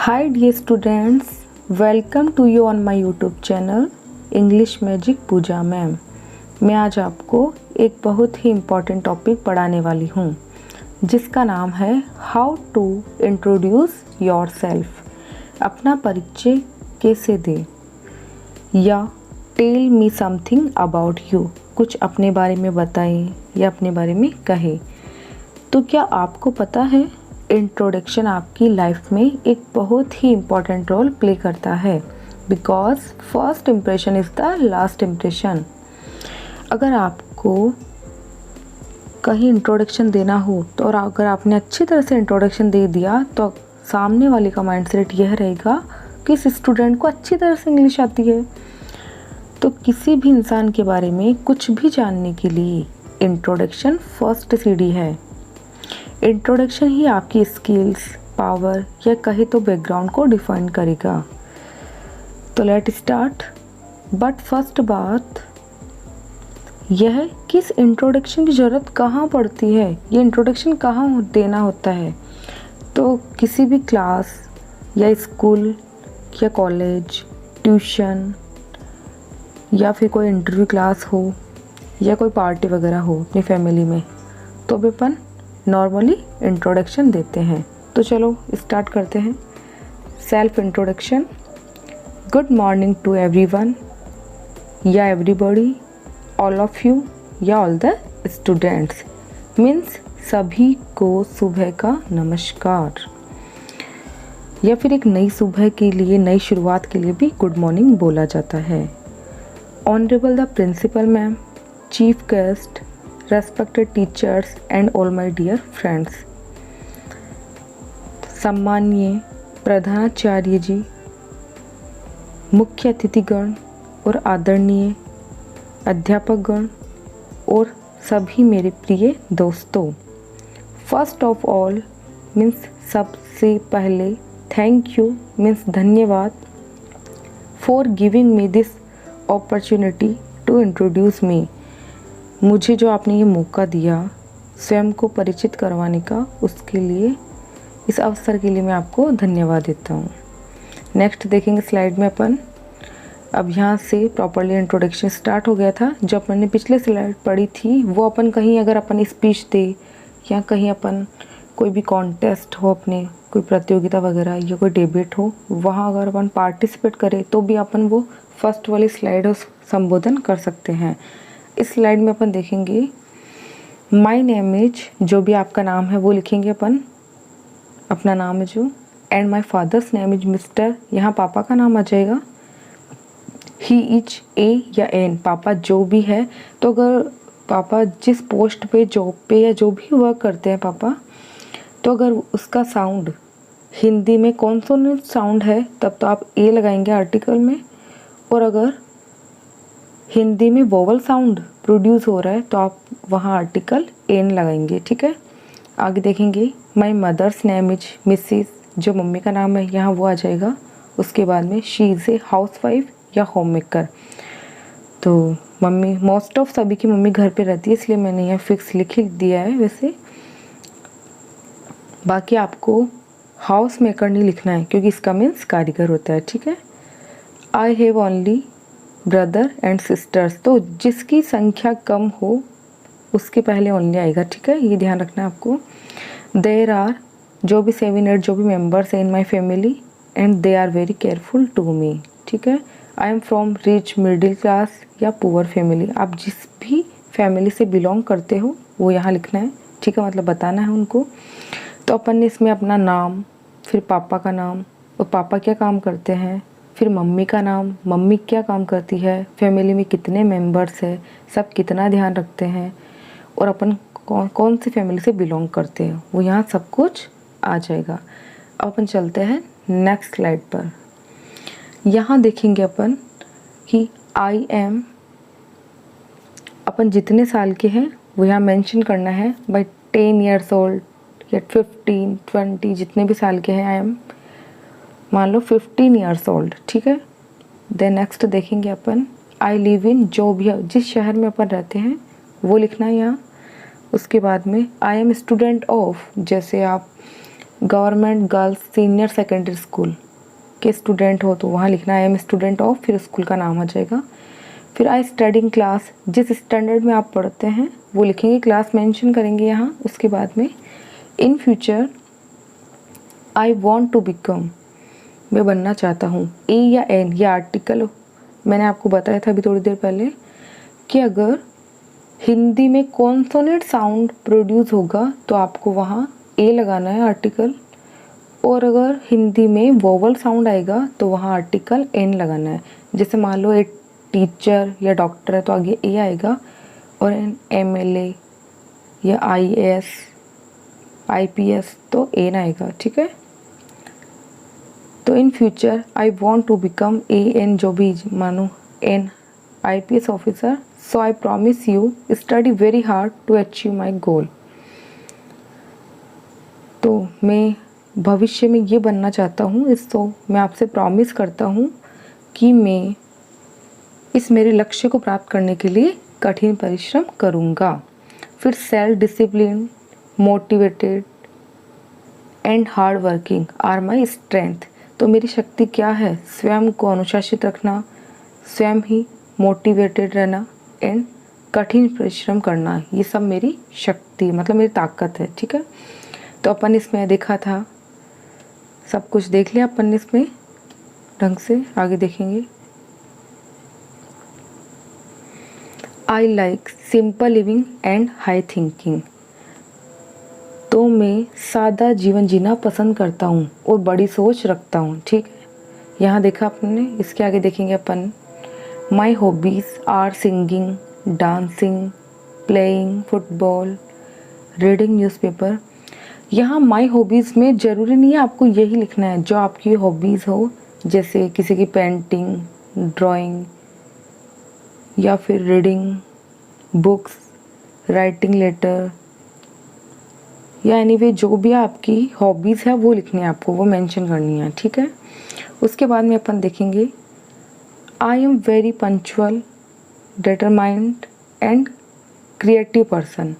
Hi dear students, welcome to you on my YouTube channel English Magic Puja ma'am. मैं आज आपको एक बहुत ही इम्पॉर्टेंट टॉपिक पढ़ाने वाली हूँ जिसका नाम है हाउ टू इंट्रोड्यूस योरसेल्फ। अपना परिचय कैसे दें या tell me something about you, कुछ अपने बारे में बताएं या अपने बारे में कहें। तो क्या आपको पता है इंट्रोडक्शन आपकी लाइफ में एक बहुत ही इम्पॉर्टेंट रोल प्ले करता है, because first impression is the last impression. अगर आपको कहीं इंट्रोडक्शन देना हो तो और अगर आपने अच्छी तरह से इंट्रोडक्शन दे दिया तो सामने वाले का माइंडसेट यह रहेगा कि इस स्टूडेंट को अच्छी तरह से इंग्लिश आती है। तो किसी भी इंसान के बारे में कुछ भी जानने के लिए इंट्रोडक्शन फर्स्ट सीढ़ी है। इंट्रोडक्शन ही आपकी स्किल्स, पावर या कहे तो बैकग्राउंड को डिफाइन करेगा। तो लेट स्टार्ट। बट फर्स्ट बात यह है कि इस इंट्रोडक्शन की ज़रूरत कहाँ पड़ती है, ये इंट्रोडक्शन कहाँ देना होता है। तो किसी भी क्लास या स्कूल या कॉलेज, ट्यूशन या फिर कोई इंटरव्यू क्लास हो या कोई पार्टी वगैरह हो अपनी फैमिली में, तो भी अपन नॉर्मली इंट्रोडक्शन देते हैं। तो चलो स्टार्ट करते हैं। Self introduction. Good morning to everyone या एवरीबॉडी, ऑल ऑफ यू या ऑल द स्टूडेंट्स, मीन्स सभी को सुबह का नमस्कार, या फिर एक नई सुबह के लिए, नई शुरुआत के लिए भी गुड मॉर्निंग बोला जाता है। Honourable the principal ma'am, chief guest, respected teachers and all my dear friends. सम्माननीय प्रधानाचार्य जी, मुख्य अतिथिगण और आदरणीय अध्यापकगण और सभी मेरे प्रिय दोस्तों। फर्स्ट ऑफ ऑल मीन्स सबसे पहले थैंक यू मीन्स धन्यवाद for giving me this opportunity to introduce me. मुझे जो आपने ये मौका दिया स्वयं को परिचित करवाने का, उसके लिए, इस अवसर के लिए मैं आपको धन्यवाद देता हूँ। नेक्स्ट देखेंगे स्लाइड में अपन। अब यहाँ से प्रॉपरली इंट्रोडक्शन स्टार्ट हो गया था। जो अपन ने पिछले स्लाइड पढ़ी थी वो अपन कहीं अगर अपन स्पीच दे या कहीं अपन कोई भी कॉन्टेस्ट हो, अपने कोई प्रतियोगिता वगैरह या कोई डिबेट हो, वहाँ अगर अपन पार्टिसिपेट करें तो भी अपन वो फर्स्ट वाली स्लाइड संबोधन कर सकते हैं। इस स्लाइड में अपन देखेंगे माई नेम इज, जो भी आपका नाम है वो लिखेंगे अपन, अपना नाम है जो, and my father's name is mister, यहाँ पापा का नाम आ जाएगा। ही इज ए या एन, पापा जो भी है, तो अगर पापा जिस पोस्ट पे, जॉब पे या जो भी वर्क करते हैं पापा, तो अगर उसका साउंड हिंदी में कॉन्सोनेंट साउंड है तब तो आप ए लगाएंगे आर्टिकल में, और अगर हिंदी में वोवल साउंड प्रोड्यूस हो रहा है तो आप वहाँ आर्टिकल एन लगाएंगे। ठीक है। आगे देखेंगे my mother's name is Mrs, जो मम्मी का नाम है यहाँ वो आ जाएगा। उसके बाद में she is a house wife या होम मेकर, तो मम्मी, मोस्ट ऑफ सभी की मम्मी घर पे रहती है इसलिए मैंने यहाँ फिक्स लिख दिया है। वैसे बाकी आपको हाउस मेकर नहीं लिखना है क्योंकि इसका मीन्स कारीगर होता है। ठीक है। I have only brother and sisters, तो जिसकी संख्या कम हो उसके पहले ओनली आएगा। ठीक है, ये ध्यान रखना है आपको। देयर आर, जो भी 7-8 जो भी मेंबर्स हैं in my family, and they are very careful to me. ठीक है। I am from rich, middle class या पुअर फैमिली, आप जिस भी फैमिली से बिलोंग करते हो वो यहाँ लिखना है। ठीक है, मतलब बताना है उनको। तो अपन ने इसमें अपना नाम, फिर पापा का नाम और पापा क्या काम करते हैं, फिर मम्मी का नाम, मम्मी क्या काम करती है, फैमिली में कितने मेंबर्स हैं, सब कितना ध्यान रखते हैं, और अपन कौन सी फैमिली से बिलोंग करते हैं, वो यहाँ सब कुछ आ जाएगा। अब अपन चलते हैं नेक्स्ट स्लाइड पर। यहाँ देखेंगे अपन कि आई एम, अपन जितने साल के हैं वो यहाँ मेंशन करना है। बाई 10 years old या 15, 20, जितने भी साल के हैं। आई एम मान लो 15 years old। ठीक है। देन नेक्स्ट देखेंगे अपन आई लिव इन, जो भी है जिस शहर में अपन रहते हैं वो लिखना है यहाँ। उसके बाद में आई एम स्टूडेंट ऑफ, जैसे आप government girls senior secondary school के स्टूडेंट हो तो वहाँ लिखना आई एम स्टूडेंट ऑफ, फिर स्कूल का नाम आ जाएगा। फिर आई स्टडिंग क्लास, जिस स्टैंडर्ड में आप पढ़ते हैं वो लिखेंगे, क्लास मेंशन करेंगे यहाँ। उसके बाद में in future I want to become, मैं बनना चाहता हूँ। ए या एन, ये आर्टिकल मैंने आपको बताया था अभी थोड़ी देर पहले कि अगर हिंदी में कॉन्सोनेंट साउंड प्रोड्यूस होगा तो आपको वहाँ ए लगाना है आर्टिकल, और अगर हिंदी में वोवल साउंड आएगा तो वहाँ आर्टिकल एन लगाना है। जैसे मान लो एक टीचर या डॉक्टर है तो आगे ए आएगा, और एन एमएलए या आईएएस आईपीएस तो एन आएगा, ठीक है। तो in future I want to become a an, जो भी मानो an IPS officer, so I promise you study very hard to achieve my goal. तो मैं भविष्य में ये बनना चाहता हूँ, इसको मैं आपसे प्रॉमिस करता हूँ कि मैं इस मेरे लक्ष्य को प्राप्त करने के लिए कठिन परिश्रम करूँगा। फिर self discipline, motivated and hard working are my strength. तो मेरी शक्ति क्या है? स्वयं को अनुशासित रखना, स्वयं ही मोटिवेटेड रहना एंड कठिन परिश्रम करना, ये सब मेरी शक्ति मतलब मेरी ताकत है, ठीक है। तो अपन इसमें देखा था, सब कुछ देख लिया अपन इसमें ढंग से, आगे देखेंगे। I like simple living and high thinking, तो मैं सादा जीवन जीना पसंद करता हूँ और बड़ी सोच रखता हूँ, ठीक है। यहाँ देखा आपने, इसके आगे देखेंगे अपन। My hobbies are singing, dancing, playing football, reading newspaper. यहाँ माई हॉबीज़ में ज़रूरी नहीं है आपको यही लिखना है जो आपकी हॉबीज़ हो, जैसे किसी की पेंटिंग, ड्राइंग या फिर रीडिंग बुक्स, राइटिंग लेटर या एनीवे जो भी आपकी हॉबीज़ है वो लिखनी है आपको, वो मेंशन करनी है, ठीक है। उसके बाद में अपन देखेंगे I am very punctual, determined and creative person.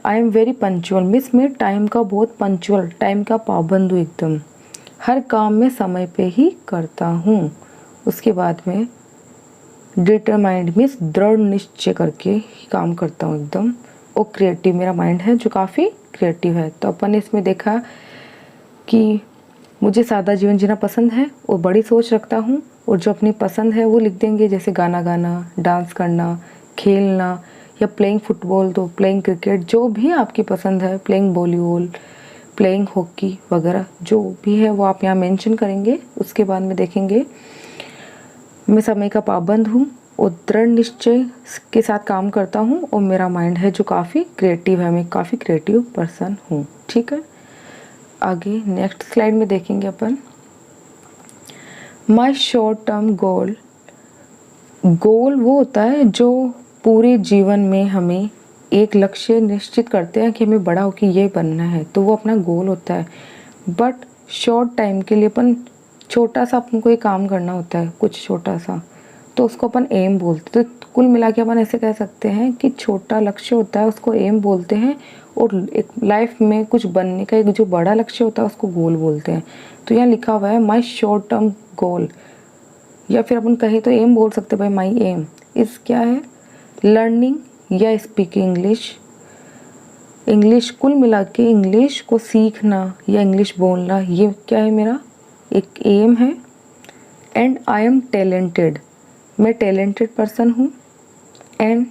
I am very punctual means मैं टाइम का बहुत पंक्चुअल, टाइम का पाबंद हूँ एकदम, हर काम में समय पे ही करता हूँ। उसके बाद में डिटरमाइंड मीन्स दृढ़ निश्चय करके ही काम करता हूँ एकदम, और क्रिएटिव मेरा माइंड है जो काफ़ी क्रिएटिव है। तो अपन ने इसमें देखा कि मुझे सादा जीवन जीना पसंद है और बड़ी सोच रखता हूँ, और जो अपनी पसंद है वो लिख देंगे, जैसे गाना गाना, डांस करना, खेलना या प्लेइंग फुटबॉल तो प्लेइंग क्रिकेट, जो भी आपकी पसंद है, प्लेइंग वॉलीबॉल, प्लेइंग हॉकी वगैरह जो भी है वो आप यहाँ मेंशन करेंगे। उसके बाद में देखेंगे मैं समय का पाबंद हूँ और दृढ़ निश्चय के साथ काम करता हूँ, और मेरा माइंड है जो काफ़ी क्रिएटिव है, मैं काफ़ी क्रिएटिव पर्सन हूँ, ठीक है। आगे नेक्स्ट स्लाइड में देखेंगे अपन। माई शॉर्ट टर्म गोल, गोल वो होता है जो पूरे जीवन में हमें एक लक्ष्य निश्चित करते हैं कि हमें बड़ा होकर ये बनना है, तो वो अपना गोल होता है। बट शॉर्ट टाइम के लिए अपन छोटा सा अपन को एक काम करना होता है, कुछ छोटा सा, तो उसको अपन एम बोलते हैं। तो कुल मिला के अपन ऐसे कह सकते हैं कि छोटा लक्ष्य होता है उसको एम बोलते हैं, और एक लाइफ में कुछ बनने का एक जो बड़ा लक्ष्य होता है उसको गोल बोलते हैं। तो यहाँ लिखा हुआ है माई शॉर्ट टर्म गोल, या फिर अपन कहें तो एम बोल सकते हैं भाई, माई एम इस क्या है, लर्निंग या स्पीकिंग इंग्लिश, इंग्लिश कुल मिला के इंग्लिश को सीखना या इंग्लिश बोलना, ये क्या है मेरा एक एम है। एंड आई एम टैलेंटेड, मैं टैलेंटेड पर्सन हूँ। एंड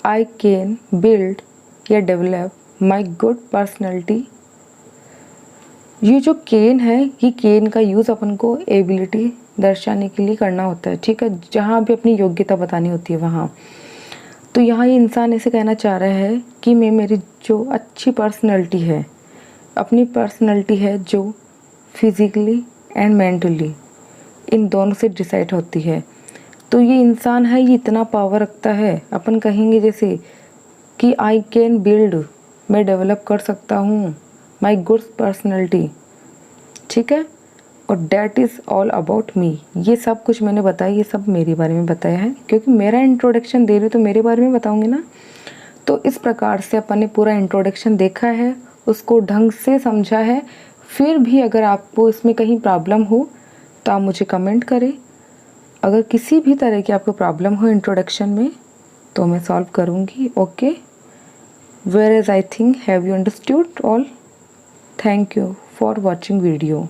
आई कैन बिल्ड या डेवलप माई गुड पर्सनैलिटी। ये जो केन है, ये केन का यूज़ अपन को एबिलिटी दर्शाने के लिए करना होता है, ठीक है, जहाँ भी अपनी योग्यता बतानी होती है वहाँ। तो यहाँ ये इंसान ऐसे कहना चाह रहा है कि मैं मेरी जो अच्छी पर्सनैलिटी है, अपनी पर्सनैलिटी है जो फिज़िकली एंड मेंटली इन दोनों से डिसाइड होती है, तो ये इंसान है ये इतना पावर रखता है। अपन कहेंगे जैसे कि आई कैन बिल्ड, मैं डेवलप कर सकता हूँ माई गुड पर्सनैलिटी, ठीक है, और that is all about me. ये सब कुछ मैंने बताया, ये सब मेरे बारे में बताया है, क्योंकि मेरा इंट्रोडक्शन दे रही हूँ तो मेरे बारे में बताऊँगी ना। तो इस प्रकार से अपन ने पूरा इंट्रोडक्शन देखा है उसको ढंग से समझा है। फिर भी अगर आपको इसमें कहीं प्रॉब्लम हो तो आप मुझे कमेंट करें। अगर किसी भी तरह की आपको प्रॉब्लम हो इंट्रोडक्शन में तो मैं सॉल्व करूँगी। Okay, whereas I think have you understood all? Thank you for watching video.